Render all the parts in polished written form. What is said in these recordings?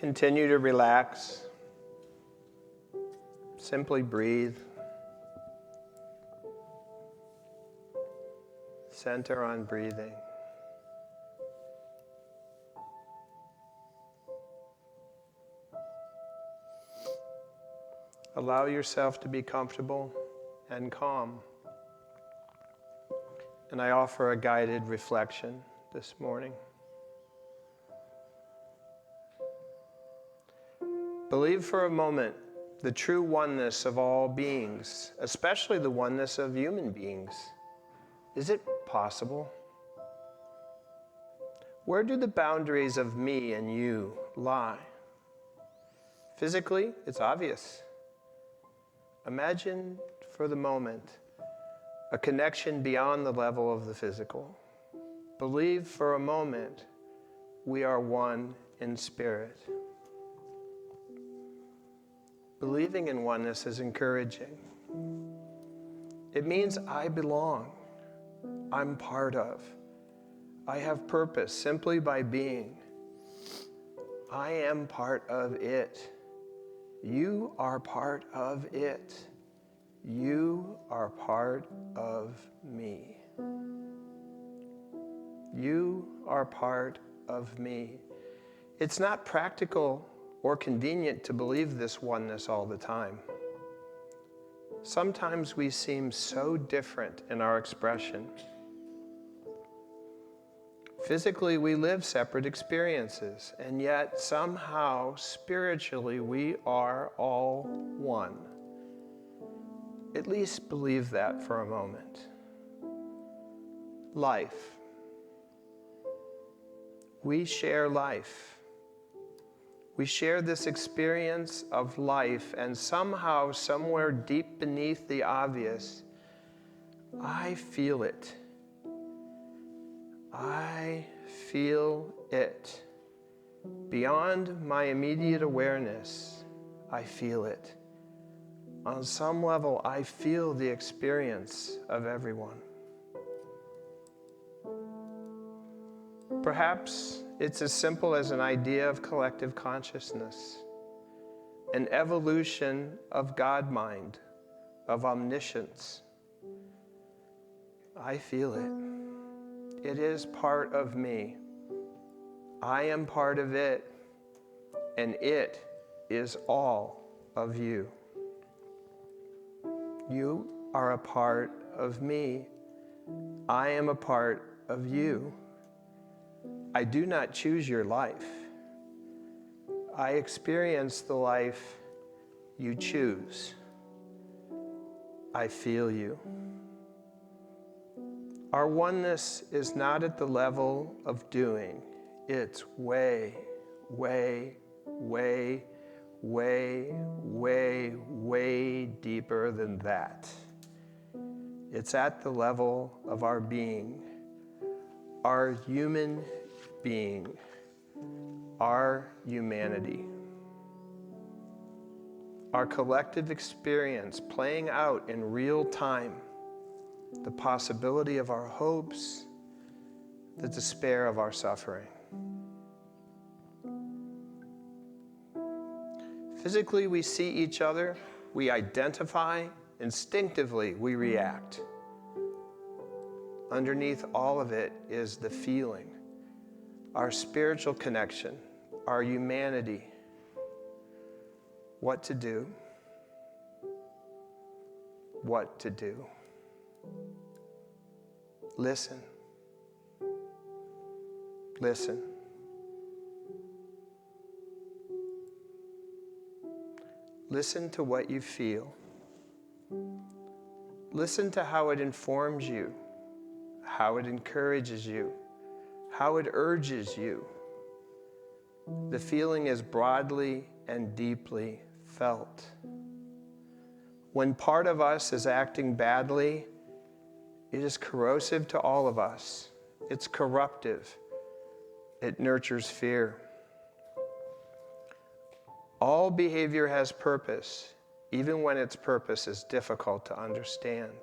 Continue to relax. Simply breathe. Center on breathing. Allow yourself to be comfortable and calm. And I offer a guided reflection this morning. Believe for a moment the true oneness of all beings, especially the oneness of human beings. Is it possible? Where do the boundaries of me and you lie? Physically, it's obvious. Imagine for the moment a connection beyond the level of the physical. Believe for a moment we are one in spirit. Believing in oneness is encouraging. It means I belong. I'm part of. I have purpose simply by being. I am part of it. You are part of it. You are part of me. You are part of me. It's not practical or convenient to believe this oneness all the time. Sometimes we seem so different in our expression. Physically, we live separate experiences, and yet somehow, spiritually, we are all one. At least believe that for a moment. Life. We share life. We share this experience of life, and somehow, somewhere deep beneath the obvious, I feel it. I feel it. Beyond my immediate awareness, I feel it. On some level, I feel the experience of everyone. Perhaps it's as simple as an idea of collective consciousness, an evolution of God mind, of omniscience. I feel it. It is part of me. I am part of it, and it is all of you. You are a part of me. I am a part of you. I do not choose your life. I experience the life you choose. I feel you. Our oneness is not at the level of doing. It's way, way, way, way, way, way deeper than that. It's at the level of our being, our human being, our humanity, our collective experience playing out in real time, the possibility of our hopes, the despair of our suffering. Physically, we see each other, we identify, instinctively we react. Underneath all of it is the feeling, our spiritual connection, our humanity. What to do? What to do? Listen. Listen. Listen to what you feel. Listen to how it informs you, how it encourages you, how it urges you. The feeling is broadly and deeply felt. When part of us is acting badly, it is corrosive to all of us. It's corruptive. It nurtures fear. All behavior has purpose, even when its purpose is difficult to understand.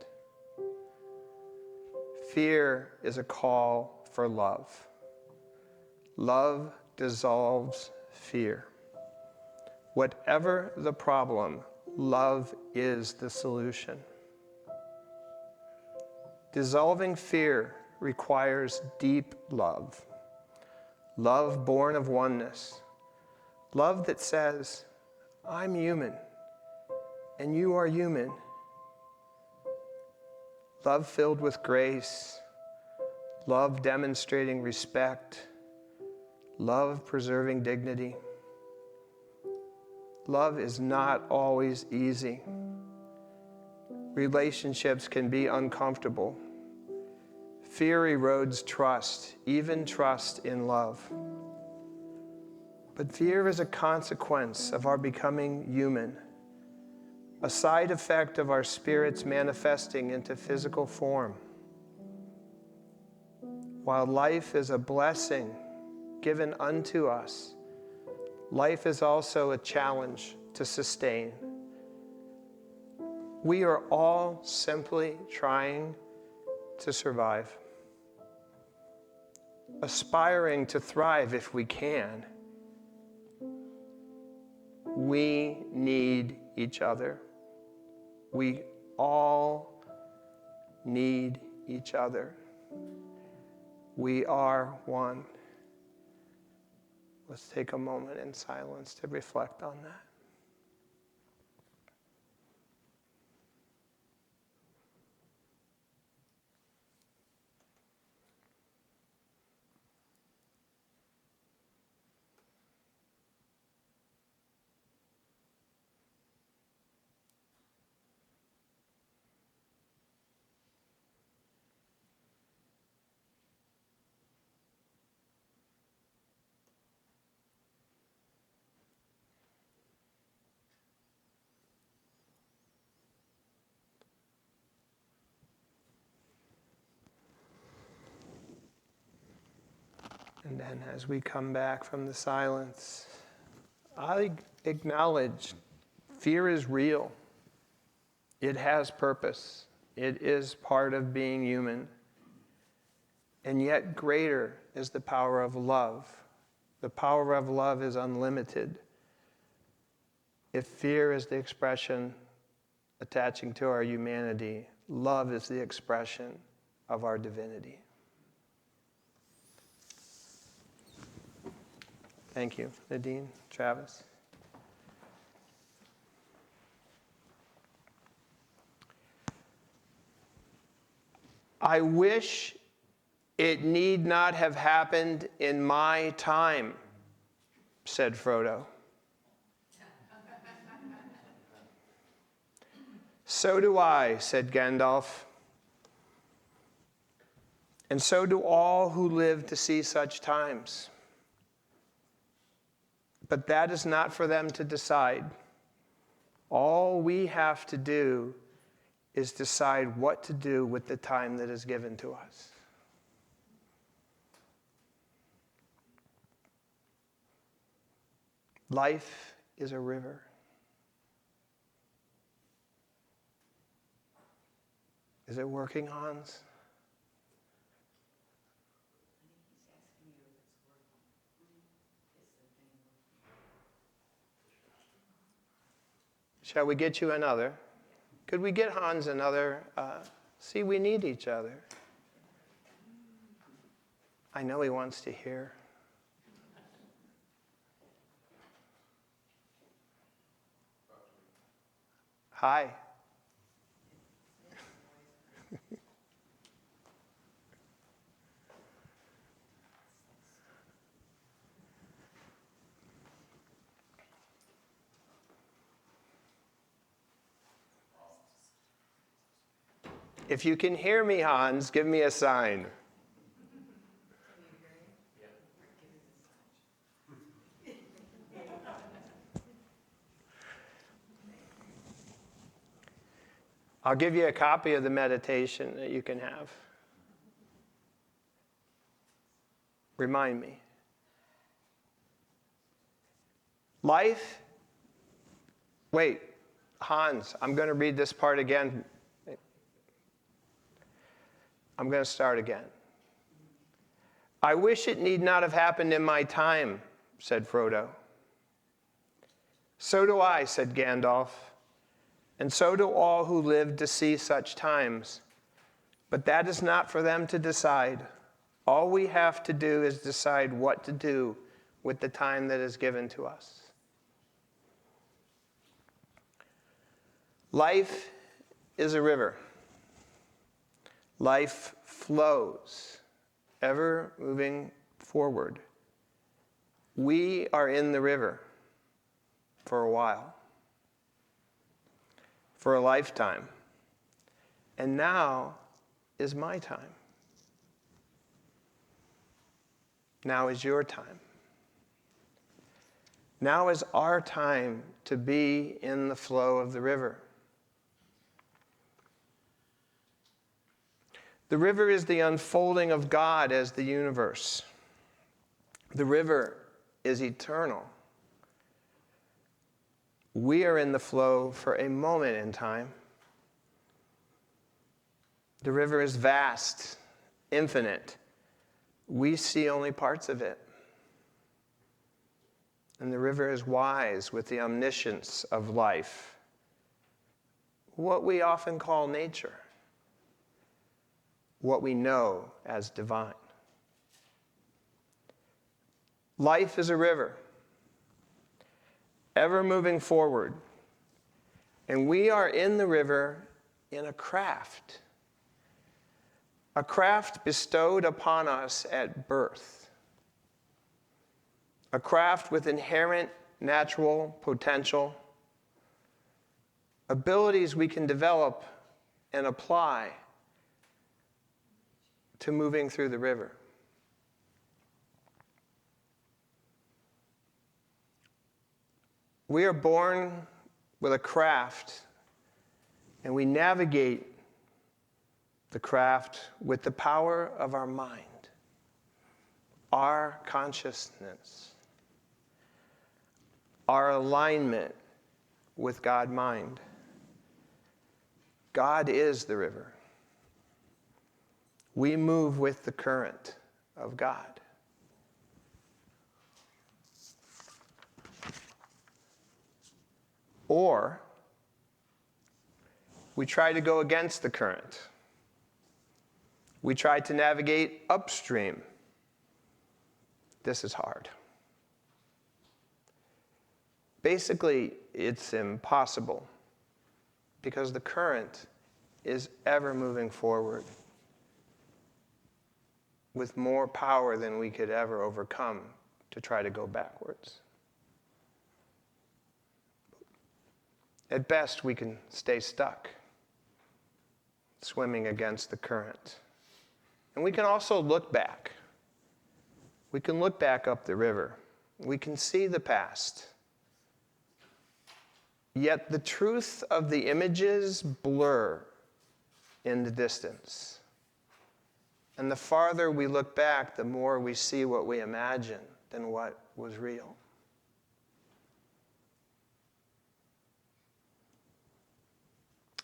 Fear is a call for love. Love dissolves fear. Whatever the problem, love is the solution. Dissolving fear requires deep love. Love born of oneness. Love that says, I'm human, and you are human. Love filled with grace. Love demonstrating respect. Love preserving dignity. Love is not always easy. Relationships can be uncomfortable. Fear erodes trust, even trust in love. But fear is a consequence of our becoming human, a side effect of our spirits manifesting into physical form. While life is a blessing given unto us, life is also a challenge to sustain. We are all simply trying to survive, aspiring to thrive if we can. We need each other. We all need each other. We are one. Let's take a moment in silence to reflect on that. And then as we come back from the silence, I acknowledge fear is real. It has purpose. It is part of being human. And yet greater is the power of love. The power of love is unlimited. If fear is the expression attaching to our humanity, love is the expression of our divinity. Thank you, Nadine, Travis. I wish it need not have happened in my time, said Frodo. So do I, said Gandalf. And so do all who live to see such times. But that is not for them to decide. All we have to do is decide what to do with the time that is given to us. Life is a river. Is it working, Hans? Shall we get you another? Could we get Hans another? See, we need each other. I know he wants to hear. Hi. If you can hear me, Hans, give me a sign. I'll give you a copy of the meditation that you can have. Remind me. Life, wait, Hans, I'm going to read this part again. I'm going to start again. I wish it need not have happened in my time, said Frodo. So do I, said Gandalf, and so do all who live to see such times. But that is not for them to decide. All we have to do is decide what to do with the time that is given to us. Life is a river. Life flows, ever moving forward. We are in the river for a while, for a lifetime. And now is my time. Now is your time. Now is our time to be in the flow of the river. The river is the unfolding of God as the universe. The river is eternal. We are in the flow for a moment in time. The river is vast, infinite. We see only parts of it. And the river is wise with the omniscience of life, what we often call nature, what we know as divine. Life is a river, ever moving forward, and we are in the river in a craft bestowed upon us at birth, a craft with inherent natural potential, abilities we can develop and apply to moving through the river. We are born with a craft, and we navigate the craft with the power of our mind, our consciousness, our alignment with God mind. God is the river. We move with the current of God. Or we try to go against the current. We try to navigate upstream. This is hard. Basically, it's impossible because the current is ever moving forward with more power than we could ever overcome to try to go backwards. At best, we can stay stuck, swimming against the current. And we can also look back. We can look back up the river. We can see the past. Yet the truth of the images blur in the distance. And the farther we look back, the more we see what we imagine than what was real.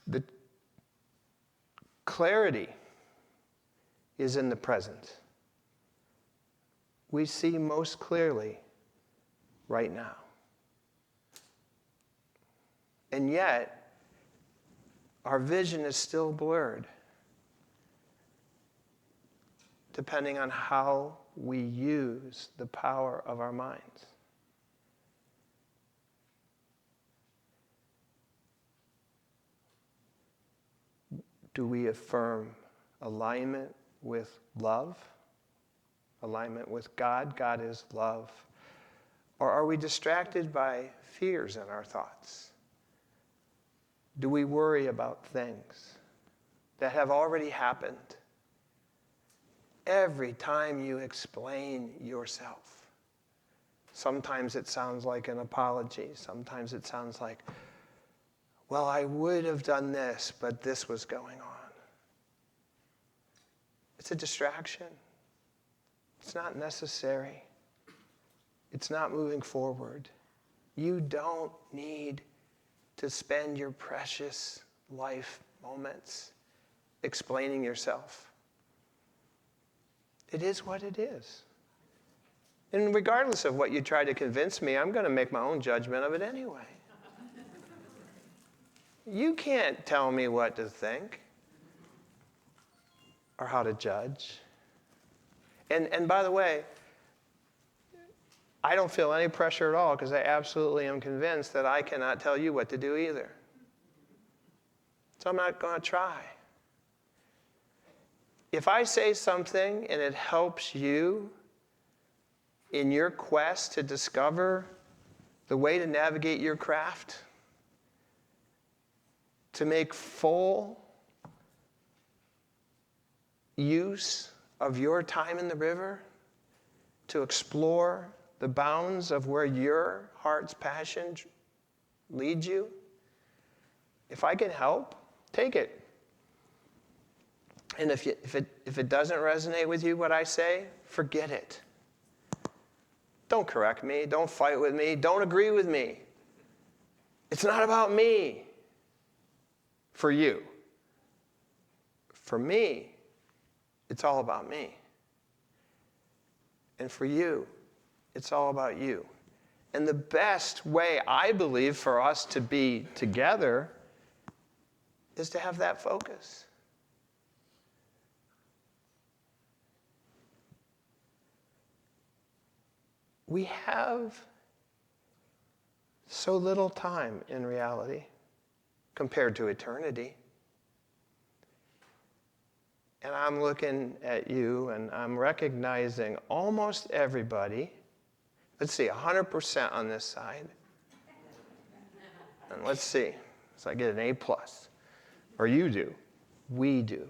The clarity is in the present. We see most clearly right now. And yet, our vision is still blurred, depending on how we use the power of our minds. Do we affirm alignment with love? Alignment with God? God is love. Or are we distracted by fears in our thoughts? Do we worry about things that have already happened? Every time you explain yourself, sometimes it sounds like an apology. Sometimes it sounds like, well, I would have done this, but this was going on. It's a distraction. It's not necessary. It's not moving forward. You don't need to spend your precious life moments explaining yourself. It is what it is. And regardless of what you try to convince me, I'm going to make my own judgment of it anyway. You can't tell me what to think or how to judge. And by the way, I don't feel any pressure at all because I absolutely am convinced that I cannot tell you what to do either. So I'm not going to try. If I say something and it helps you in your quest to discover the way to navigate your craft, to make full use of your time in the river, to explore the bounds of where your heart's passion leads you, if I can help, take it. And if it doesn't resonate with you, what I say, forget it. Don't correct me. Don't fight with me. Don't agree with me. It's not about me. For you. For me, it's all about me. And for you, it's all about you. And the best way, I believe, for us to be together is to have that focus. We have so little time in reality compared to eternity. And I'm looking at you and I'm recognizing almost everybody. Let's see, 100% on this side. And let's see, so I get an A+. Or you do. We do.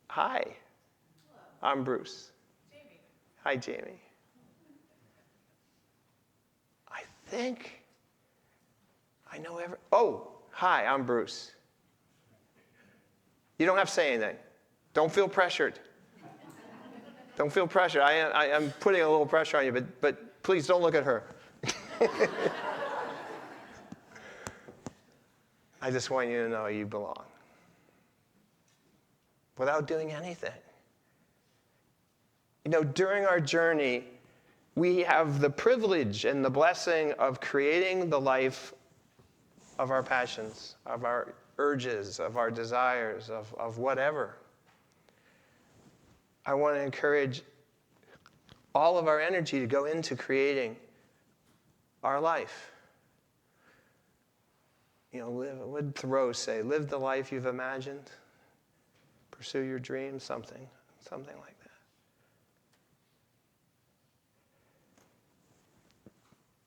Hi. Hello. I'm Bruce. Jamie. Hi, Jamie. I think I know Oh, hi, I'm Bruce. You don't have to say anything. Don't feel pressured. Don't feel pressured. I'm putting a little pressure on you, but please don't look at her. I just want you to know you belong. Without doing anything. You know, during our journey, we have the privilege and the blessing of creating the life of our passions, of our urges, of our desires, of whatever. I want to encourage all of our energy to go into creating our life. You know, what did Thoreau say? Live the life you've imagined. Pursue your dreams, something like that.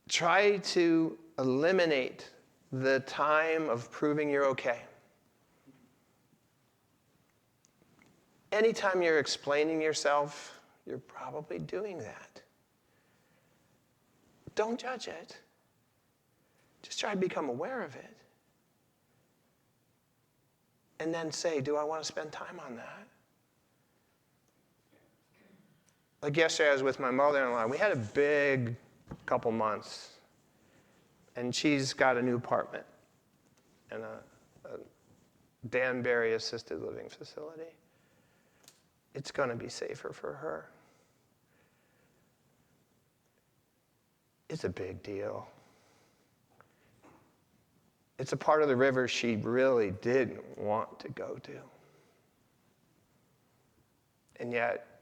Try to eliminate the time of proving you're okay. Anytime you're explaining yourself, you're probably doing that. Don't judge it. Just try to become aware of it. And then say, do I want to spend time on that? Like yesterday, I was with my mother-in-law. We had a big couple months. And she's got a new apartment in a Danbury assisted living facility. It's going to be safer for her. It's a big deal. It's a part of the river she really didn't want to go to. And yet,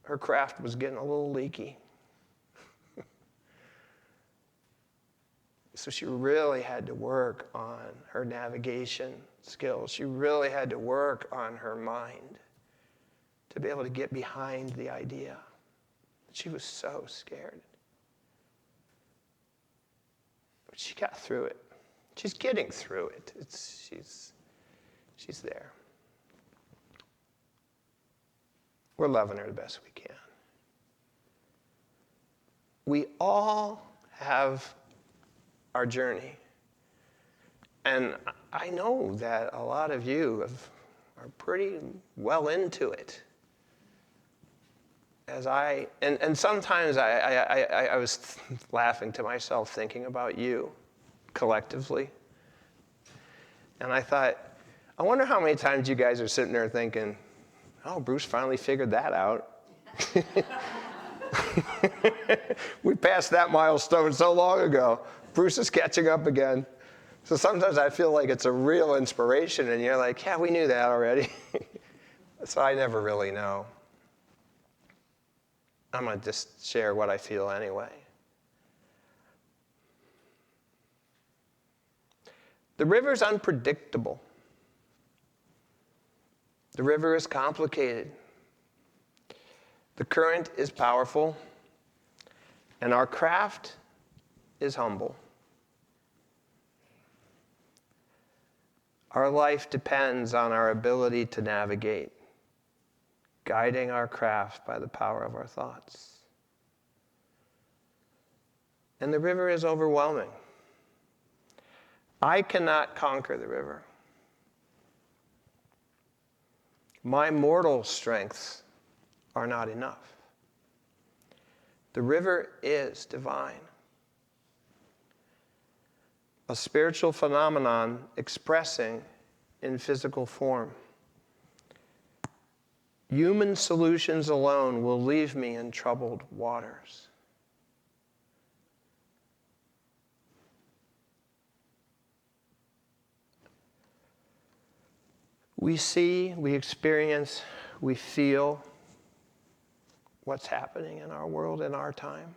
her craft was getting a little leaky. So she really had to work on her navigation skills. She really had to work on her mind to be able to get behind the idea. She was so scared. But she got through it. She's getting through it. She's there. We're loving her the best we can. We all have our journey. And I know that a lot of you are pretty well into it. And sometimes I was laughing to myself thinking about you collectively. And I thought, I wonder how many times you guys are sitting there thinking, oh, Bruce finally figured that out. We passed that milestone so long ago. Bruce is catching up again. So sometimes I feel like it's a real inspiration, and you're like, yeah, we knew that already. So I never really know. I'm going to just share what I feel anyway. The river's unpredictable. The river is complicated. The current is powerful, and our craft is humble. Our life depends on our ability to navigate, guiding our craft by the power of our thoughts. And the river is overwhelming. I cannot conquer the river. My mortal strengths are not enough. The river is divine, a spiritual phenomenon expressing in physical form. Human solutions alone will leave me in troubled waters. We see, we experience, we feel what's happening in our world in our time.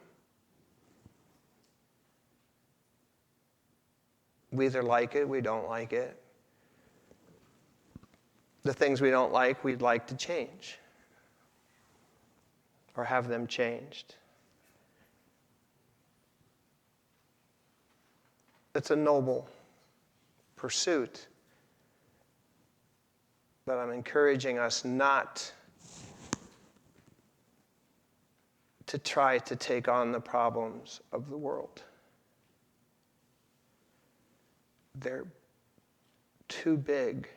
We either like it, we don't like it. The things we don't like, we'd like to change or have them changed. It's a noble pursuit, but I'm encouraging us not to try to take on the problems of the world. They're too big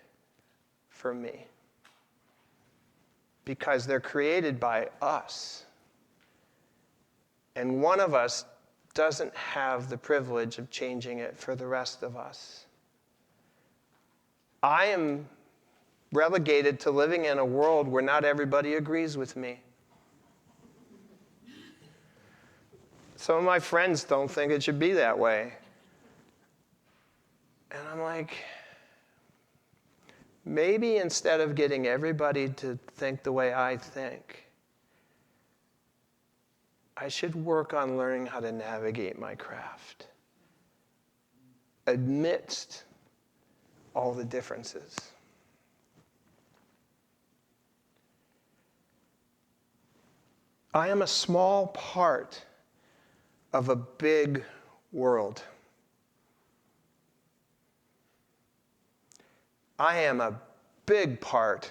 for me because they're created by us. And one of us doesn't have the privilege of changing it for the rest of us. I am relegated to living in a world where not everybody agrees with me. Some of my friends don't think it should be that way. And I'm like, maybe instead of getting everybody to think the way I think, I should work on learning how to navigate my craft amidst all the differences. I am a small part of a big world. I am a big part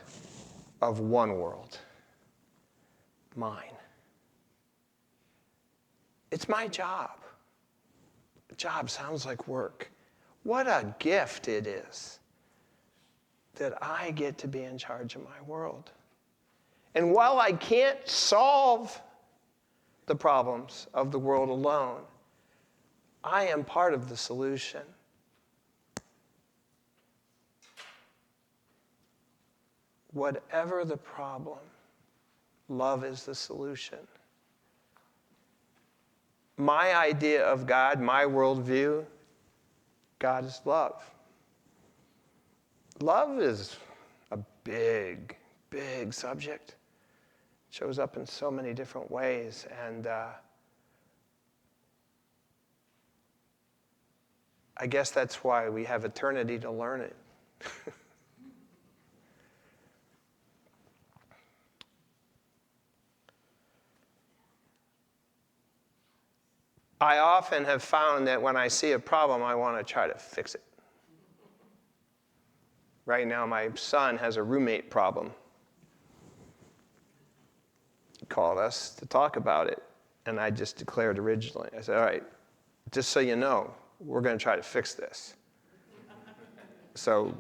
of one world, mine. It's my job. Job sounds like work. What a gift it is that I get to be in charge of my world. And while I can't solve the problems of the world alone, I am part of the solution. Whatever the problem, love is the solution. My idea of God, my worldview, God is love. Love is a big, big subject. It shows up in so many different ways, and I guess that's why we have eternity to learn it. I often have found that when I see a problem, I want to try to fix it. Right now, my son has a roommate problem. He called us to talk about it, and I just declared originally. I said, all right, just so you know, we're going to try to fix this. So,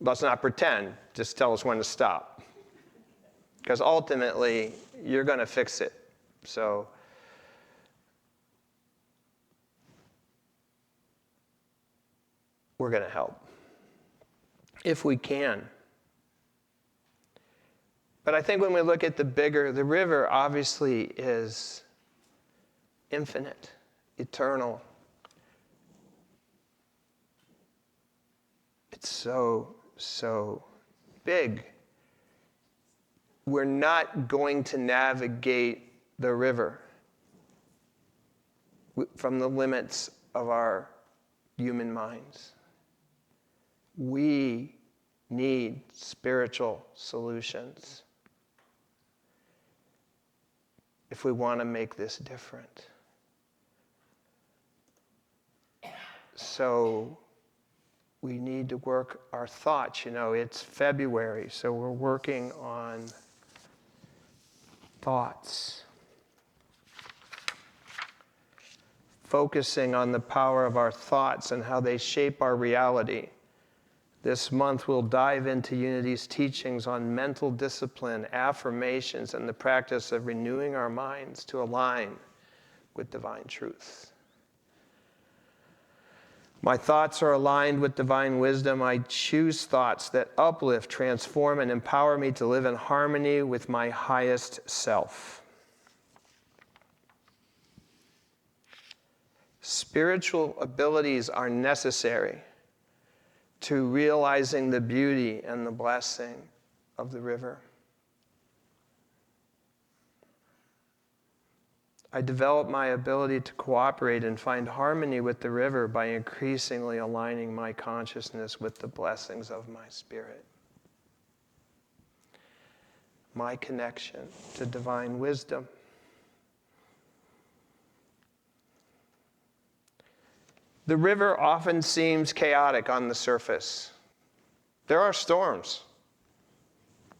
let's not pretend. Just tell us when to stop. Because ultimately, you're going to fix it. So, we're going to help if we can. But I think when we look at the river obviously is infinite, eternal. It's so big. We're not going to navigate the river from the limits of our human minds. We need spiritual solutions if we want to make this different. So we need to work our thoughts. It's February, so we're working on thoughts. Focusing on the power of our thoughts and how they shape our reality. This month we'll dive into Unity's teachings on mental discipline, affirmations, and the practice of renewing our minds to align with divine truth. My thoughts are aligned with divine wisdom. I choose thoughts that uplift, transform, and empower me to live in harmony with my highest self. Spiritual abilities are necessary to realizing the beauty and the blessing of the river. I develop my ability to cooperate and find harmony with the river by increasingly aligning my consciousness with the blessings of my spirit. My connection to divine wisdom. The river often seems chaotic on the surface. There are storms.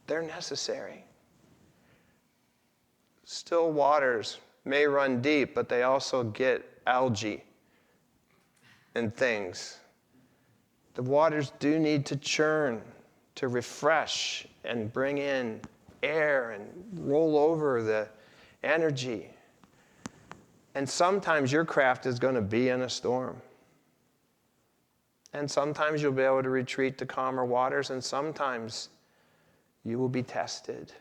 They're necessary. Still waters may run deep, but they also get algae and things. The waters do need to churn, to refresh and bring in air and roll over the energy. And sometimes your craft is going to be in a storm. And sometimes you'll be able to retreat to calmer waters, and sometimes you will be tested.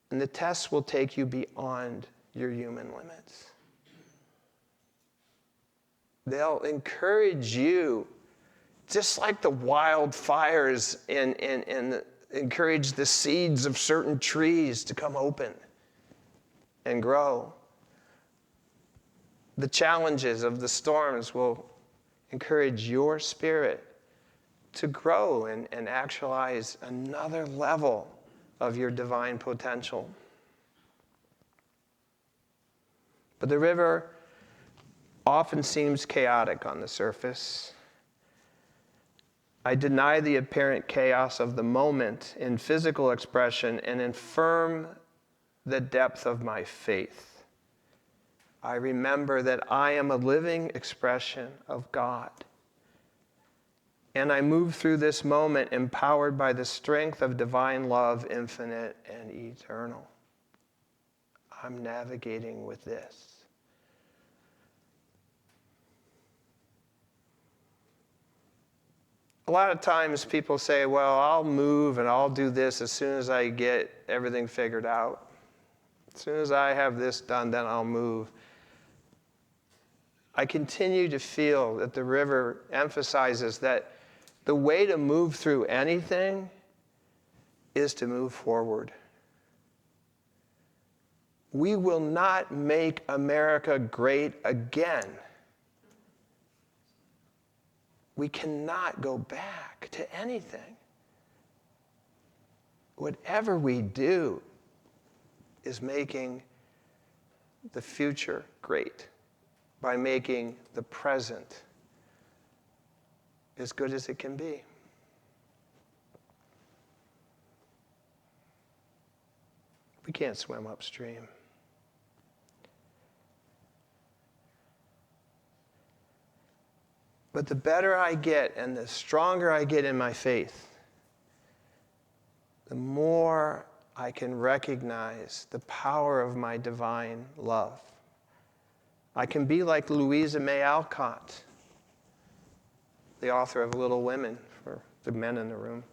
And the tests will take you beyond your human limits. They'll encourage you, just like the wildfires and encourage the seeds of certain trees to come open and grow. The challenges of the storms will encourage your spirit to grow and actualize another level of your divine potential. But the river often seems chaotic on the surface. I deny the apparent chaos of the moment in physical expression and affirm the depth of my faith. I remember that I am a living expression of God. And I move through this moment empowered by the strength of divine love, infinite and eternal. I'm navigating with this. A lot of times people say, well, I'll move and I'll do this as soon as I get everything figured out. As soon as I have this done, then I'll move. I continue to feel that the river emphasizes that the way to move through anything is to move forward. We will not make America great again. We cannot go back to anything. Whatever we do is making the future great by making the present as good as it can be. We can't swim upstream. But the better I get and the stronger I get in my faith, the more I can recognize the power of my divine love. I can be like Louisa May Alcott, the author of Little Women, for the men in the room.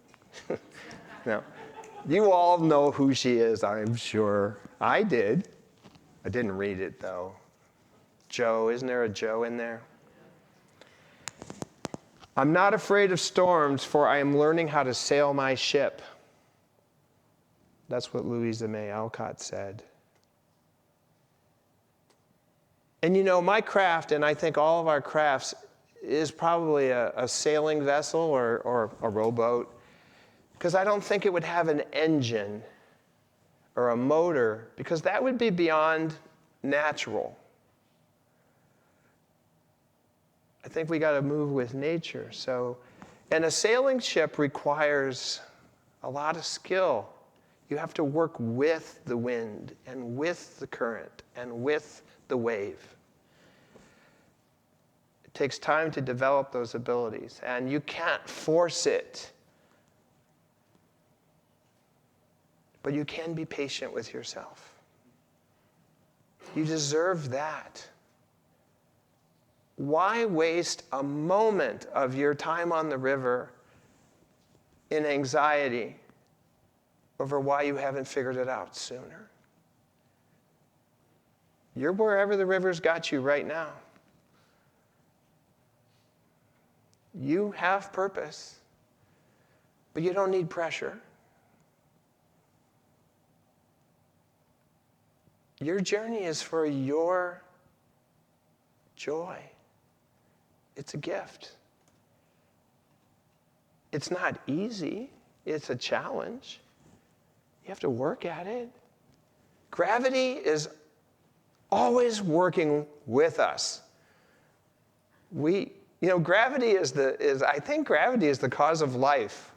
No. You all know who she is, I'm sure. I did. I didn't read it, though. Joe, isn't there a Joe in there? I'm not afraid of storms, for I am learning how to sail my ship. That's what Louisa May Alcott said. And you know, my craft, and I think all of our crafts, is probably a sailing vessel or a rowboat, because I don't think it would have an engine or a motor, because that would be beyond natural. I think we got to move with nature. And a sailing ship requires a lot of skill. You have to work with the wind and with the current and with the wave. It takes time to develop those abilities, and you can't force it. But you can be patient with yourself. You deserve that. Why waste a moment of your time on the river in anxiety over why you haven't figured it out sooner? You're wherever the river's got you right now. You have purpose, but you don't need pressure. Your journey is for your joy. It's a gift. It's not easy. It's a challenge. You have to work at it. Gravity is always working with us. Gravity I think gravity is the cause of life.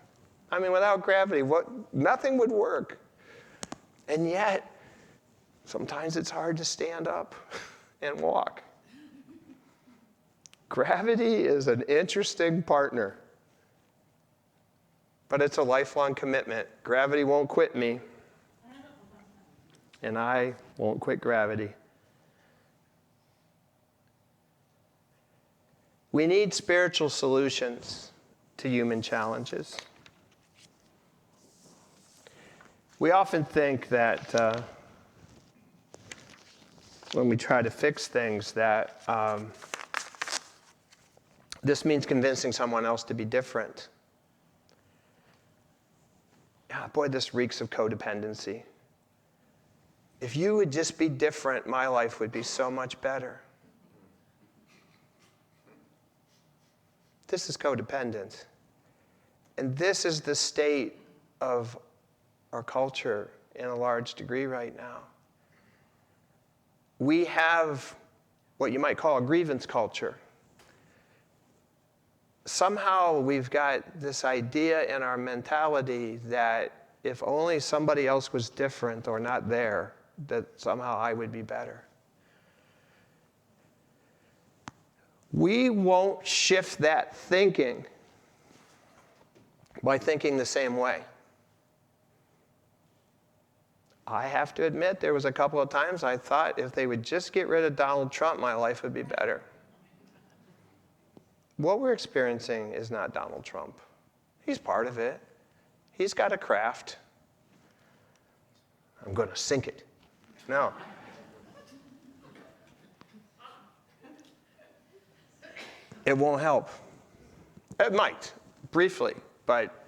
I mean, without gravity, nothing would work. And yet, sometimes it's hard to stand up and walk. Gravity is an interesting partner, but it's a lifelong commitment. Gravity won't quit me, and I won't quit gravity. We need spiritual solutions to human challenges. We often think that when we try to fix things that this means convincing someone else to be different. Yeah, boy, this reeks of codependency. If you would just be different, my life would be so much better. This is codependent. And this is the state of our culture in a large degree right now. We have what you might call a grievance culture. Somehow we've got this idea in our mentality that if only somebody else was different or not there, that somehow I would be better. We won't shift that thinking by thinking the same way. I have to admit, there was a couple of times I thought if they would just get rid of Donald Trump, my life would be better. What we're experiencing is not Donald Trump. He's part of it. He's got a craft. I'm going to sink it. No. It won't help. It might, briefly, but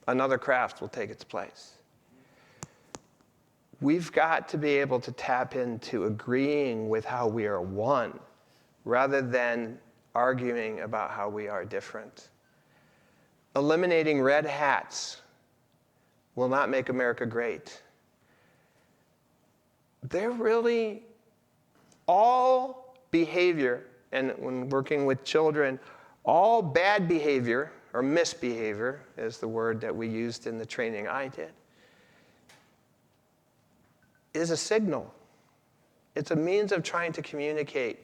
another craft will take its place. We've got to be able to tap into agreeing with how we are one, rather than arguing about how we are different. Eliminating red hats will not make America great. They're really all behavior, and when working with children, all bad behavior, or misbehavior is the word that we used in the training I did, is a signal. It's a means of trying to communicate.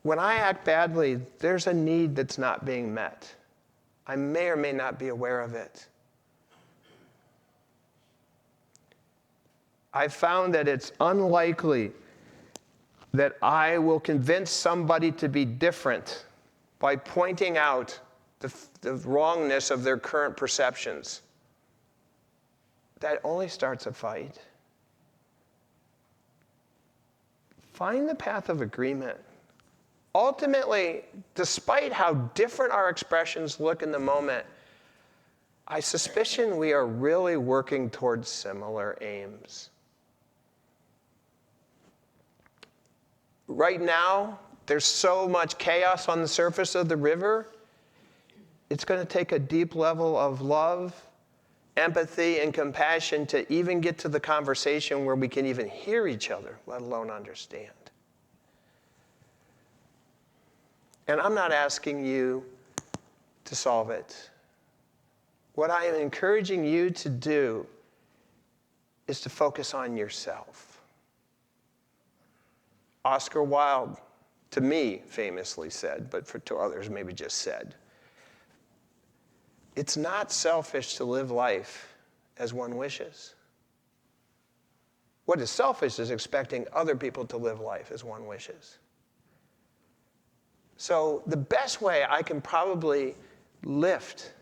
When I act badly, there's a need that's not being met. I may or may not be aware of it. I've found that it's unlikely that I will convince somebody to be different by pointing out the wrongness of their current perceptions. That only starts a fight. Find the path of agreement. Ultimately, despite how different our expressions look in the moment, I suspicion we are really working towards similar aims. Right now, there's so much chaos on the surface of the river. It's going to take a deep level of love, empathy, and compassion to even get to the conversation where we can even hear each other, let alone understand. And I'm not asking you to solve it. What I am encouraging you to do is to focus on yourself. Oscar Wilde, to me, famously said, but to others maybe just said, it's not selfish to live life as one wishes. What is selfish is expecting other people to live life as one wishes. So the best way I can probably lift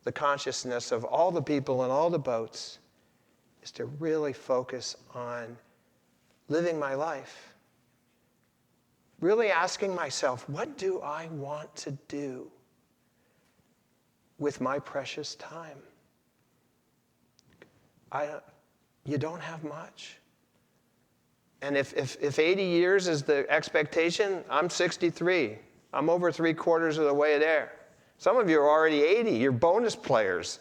the consciousness of all the people in all the boats is to really focus on living my life. Really asking myself, what do I want to do with my precious time? You don't have much. And if 80 years is the expectation, I'm 63. I'm over 3/4 of the way there. Some of you are already 80. You're bonus players.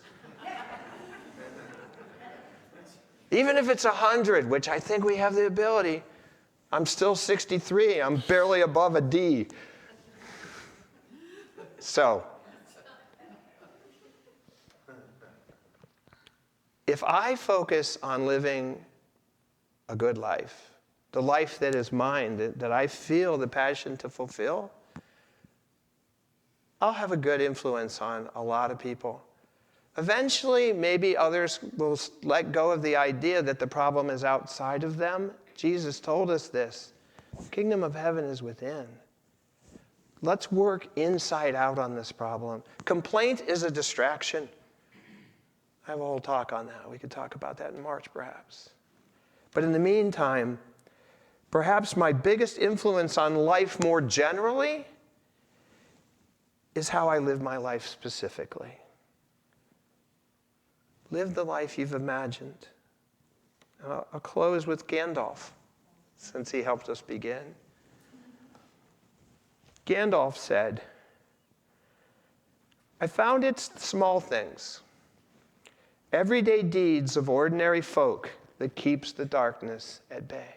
Even if it's 100, which I think we have the ability, I'm still 63. I'm barely above a D. So, if I focus on living a good life, the life that is mine, that I feel the passion to fulfill, I'll have a good influence on a lot of people. Eventually, maybe others will let go of the idea that the problem is outside of them. Jesus told us this. The kingdom of heaven is within. Let's work inside out on this problem. Complaint is a distraction. I have a whole talk on that. We could talk about that in March, perhaps. But in the meantime, perhaps my biggest influence on life more generally is how I live my life specifically. Live the life you've imagined. I'll close with Gandalf, since he helped us begin. Gandalf said, I found it's small things, everyday deeds of ordinary folk that keeps the darkness at bay.